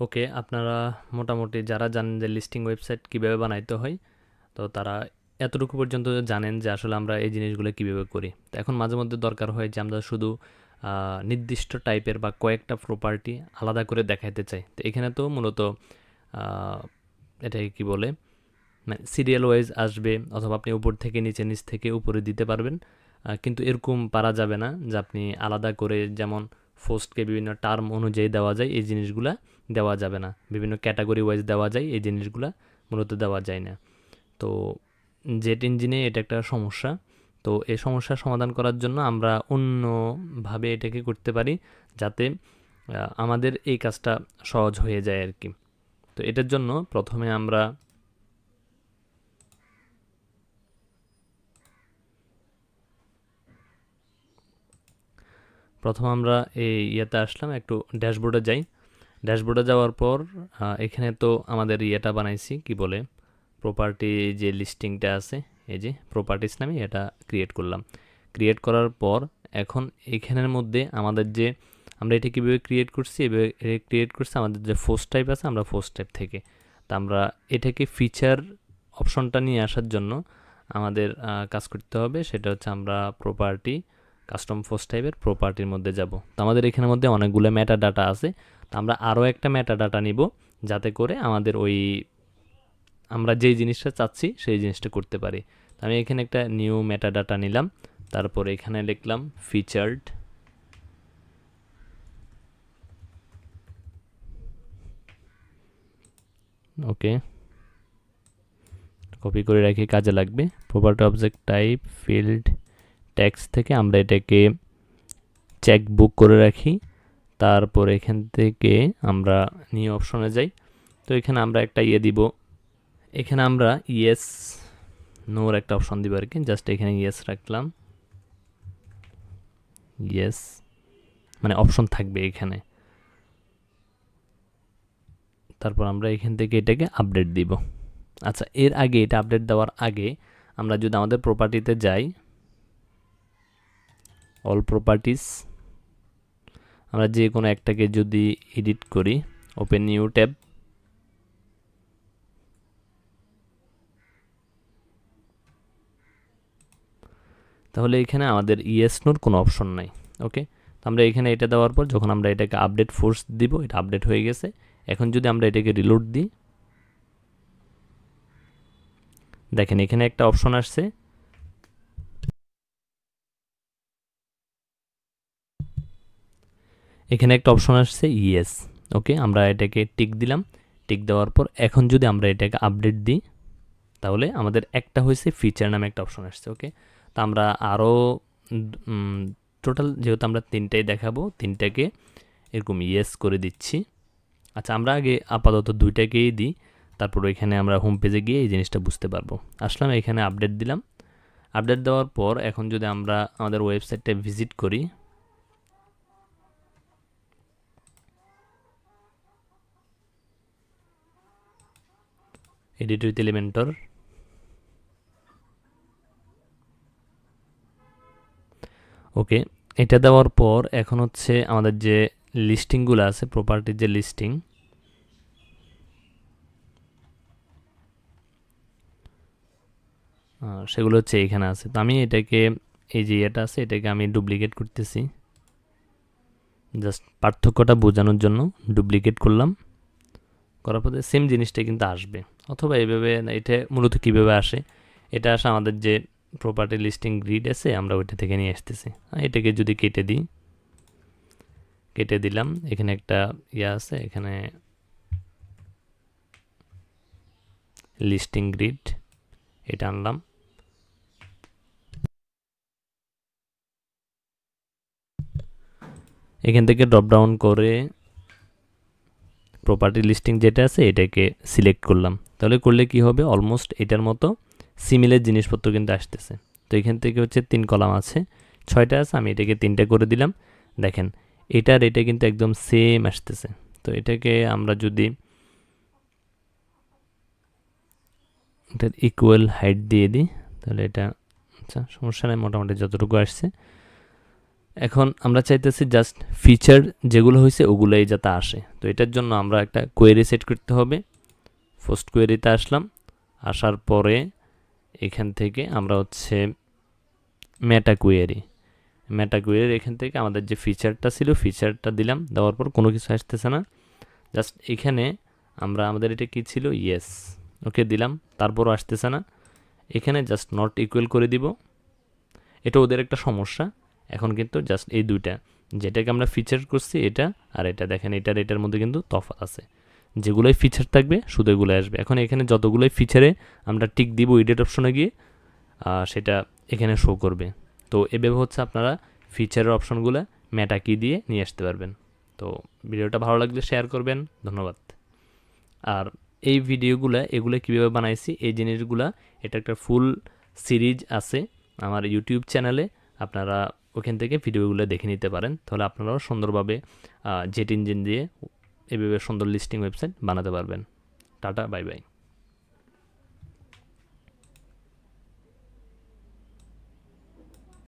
ওকে, আপনারা মোটামুটি যারা জানেন যে লিস্টিং ওয়েবসাইট কীভাবে বানাইতে হয়, তো তারা এতটুকু পর্যন্ত জানেন যে আসলে আমরা এই জিনিসগুলো কীভাবে করি। তো এখন মাঝে মধ্যে দরকার হয় যে আমরা শুধু নির্দিষ্ট টাইপের বা কয়েকটা প্রপার্টি আলাদা করে দেখাইতে চাই। তো এখানে তো মূলত আহ, এটাকে কি বলে, মানে সিরিয়াল ওয়াইজ আসবে, অথবা আপনি উপর থেকে নিচে, নিচ থেকে উপরে দিতে পারবেন। কিন্তু এরকম পারা যাবে না যে আপনি আলাদা করে, যেমন ফোস্টকে বিভিন্ন টার্ম অনুযায়ী দেওয়া যায়, এই জিনিসগুলা দেওয়া যাবে না। বিভিন্ন ক্যাটাগরি ওয়াইজ দেওয়া যায়, এই জিনিসগুলা মূলত দেওয়া যায় না। তো জেট ইঞ্জিনে এটা একটা সমস্যা। তো এই সমস্যার সমাধান করার জন্য আমরা অন্যভাবে এটাকে করতে পারি, যাতে আমাদের এই কাজটা সহজ হয়ে যায় আর কি। তো এটার জন্য প্রথম আমরা এই ইয়েতে আসলাম, একটু ড্যাশবোর্ডে যাই। ড্যাশবোর্ডে যাওয়ার পর এখানে তো আমাদের ইয়েটা বানাইছি, কি বলে, প্রপার্টি যে লিস্টিংটা আছে, এই যে প্রপার্টিস নামে এটা ক্রিয়েট করলাম। ক্রিয়েট করার পর এখন এখানের মধ্যে আমাদের যে, আমরা এটা কীভাবে ক্রিয়েট করছি, এভাবে ক্রিয়েট করছি আমাদের যে ফোস্ট টাইপ আছে, আমরা ফোস্ট টাইপ থেকে। তা আমরা এটাকে ফিচার অপশনটা নিয়ে আসার জন্য আমাদের কাজ করতে হবে, সেটা হচ্ছে আমরা প্রপার্টি, কাস্টম ফোস্ট টাইপের প্রপার্টির মধ্যে যাব। তো আমাদের এখানের মধ্যে অনেকগুলো মেটা ডাটা আছে। তো আমরা আরও একটা মেটা ডাটা নিব, যাতে করে আমাদের ওই আমরা যেই জিনিসটা চাচ্ছি সেই জিনিসটা করতে পারি। তো আমি এখানে একটা নিউ মেটা ডাটা নিলাম, তারপর এখানে লিখলাম ফিচার্ড। ওকে, কপি করে রাখি, কাজে লাগবে। Property object type field text থেকে আমরা এটাকে চেক বুক করে রাখি। তারপর এখান থেকে আমরা নিউ অপশনে যাই। তো এখানে আমরা একটা ইয়ে দিব, এখানে আমরা ইয়েস নোর একটা অপশন দিব আর কি। জাস্ট এখানে ইয়েস রাখলাম, ইয়েস মানে অপশন থাকবে এখানে। তারপর আমরা এখান থেকে এটাকে আপডেট দিব। আচ্ছা, এর আগে, এটা আপডেট দেওয়ার আগে আমরা যদি আমাদের প্রপার্টিতে যাই, অল প্রপার্টিস, আমরা যে কোনো একটাকে যদি এডিট করি, ওপেন নিউ ট্যাব, তাহলে এখানে আমাদের ইয়েস নোর কোনো অপশন নাই। ওকে, তো আমরা এখানে এটা দেওয়ার পর যখন আমরা এটাকে আপডেট ফোর্স দিব, এটা আপডেট হয়ে গেছে। এখন যদি আমরা এটাকে রিলোড দিই, দেখেন এখানে একটা অপশন আসছে, এখানে একটা অপশন আসছে ইয়েস। ওকে, আমরা এটাকে টিক দিলাম। টিক দেওয়ার পর এখন যদি আমরা এটাকে আপডেট দিই, তাহলে আমাদের একটা হয়েছে ফিচার নামে একটা অপশন আসছে। ওকে, তো আমরা আরও টোটাল যেহেতু আমরা তিনটাই দেখাবো, তিনটাকে এরকম ইয়েস করে দিচ্ছি। আচ্ছা, আমরা আগে আপাতত দুইটাকেই দিই, তারপর ওইখানে আমরা হোম পেজে গিয়ে এই জিনিসটা বুঝতে পারবো। আসলাম, এখানে আপডেট দিলাম। আপডেট দেওয়ার পর এখন যদি আমরা আমাদের ওয়েবসাইটটা ভিজিট করি, এডিট উইথ এলিমেন্টর, ওকে, এটা দেওয়ার পর এখন হচ্ছে আমাদের যে লিস্টিংগুলো আছে, প্রপার্টির যে লিস্টিং, সেগুলো হচ্ছে এখানে আছে। তো আমি এটাকে, এই যে এটা আছে, এটাকে আমি ডুপ্লিকেট করতেছি, জাস্ট পার্থক্যটা বোঝানোর জন্য ডুপ্লিকেট করলাম। করার পরে সেম জিনিসটা কিন্তু আসবে, অথবা এইভাবে। এটা মূলত কীভাবে আসে, এটা আসে আমাদের যে প্রপার্টি লিস্টিং গ্রিড আছে, আমরা ওইটা থেকে নিয়ে আসতেছি। এটাকে যদি কেটে দিই, কেটে দিলাম, এখানে একটা ইয়ে আছে, এখানে লিস্টিং গ্রিড, এটা আনলাম। এখান থেকে ড্রপ ডাউন করে প্রপার্টি লিস্টিং যেটা আছে এটাকে সিলেক্ট করলাম। তাহলে করলে কি হবে, অলমোস্ট এটার মতো সিমিলার জিনিসপত্র কিন্তু আসতেছে। তো এখান থেকে হচ্ছে 3 কলাম আছে, 6টা আছে, আমি এটাকে 3টে করে দিলাম। দেখেন এটার এটা কিন্তু একদম সেম আসতেছে। তো এটাকে আমরা যদি এটার ইকুয়াল হাইট দিয়ে দিই, তাহলে এটা, আচ্ছা সমস্যা নেই, মোটামুটি যতটুকু আসছে। এখন আমরা চাইতেছি জাস্ট ফিচার যেগুলো হয়েছে ওগুলোই যাতে আসে। তো এটার জন্য আমরা একটা কোয়েরি সেট করতে হবে। ফার্স্ট কোয়েরিতে আসলাম, আসার পরে এখান থেকে আমরা হচ্ছে মেটা কোয়েরির এখান থেকে আমাদের যে ফিচারটা ছিল ফিচারটা দিলাম, দেওয়ার পর কোনো কিছু আসতেছে না। জাস্ট এখানে আমরা আমাদের এটা কি ছিল, ইয়েস, ওকে দিলাম, তারপরও আসতেছে না। এখানে জাস্ট নট ইকুয়াল করে দিব, এটা ওদের একটা সমস্যা। এখন কিন্তু জাস্ট এই দুইটা যেটাকে আমরা ফিচার করছি এটা আর এটা, দেখেন এটার মধ্যে কিন্তু তফাৎ আছে। যেগুলোই ফিচার থাকবে শুধু এগুলো আসবে। এখন এখানে যতগুলোই ফিচারে আমরা টিক দিব এডিট অপশনে গিয়ে সেটা এখানে শো করবে। তো এভাবে হচ্ছে আপনারা ফিচারের অপশনগুলো মেটা কি দিয়ে নিয়ে আসতে পারবেন। তো ভিডিওটা ভালো লাগলে শেয়ার করবেন, ধন্যবাদ। আর এই ভিডিওগুলো এগুলো কীভাবে বানাইছি এই জিনিসগুলা, এটা একটা ফুল সিরিজ আছে আমার ইউটিউব চ্যানেলে, আপনারা ওখান থেকে ভিডিওগুলো দেখে নিতে পারেন। তাহলে আপনারাও সুন্দরভাবে জেট ইঞ্জিন দিয়ে এভাবে সুন্দর লিস্টিং ওয়েবসাইট বানাতে পারবেন। Tata, bye bye.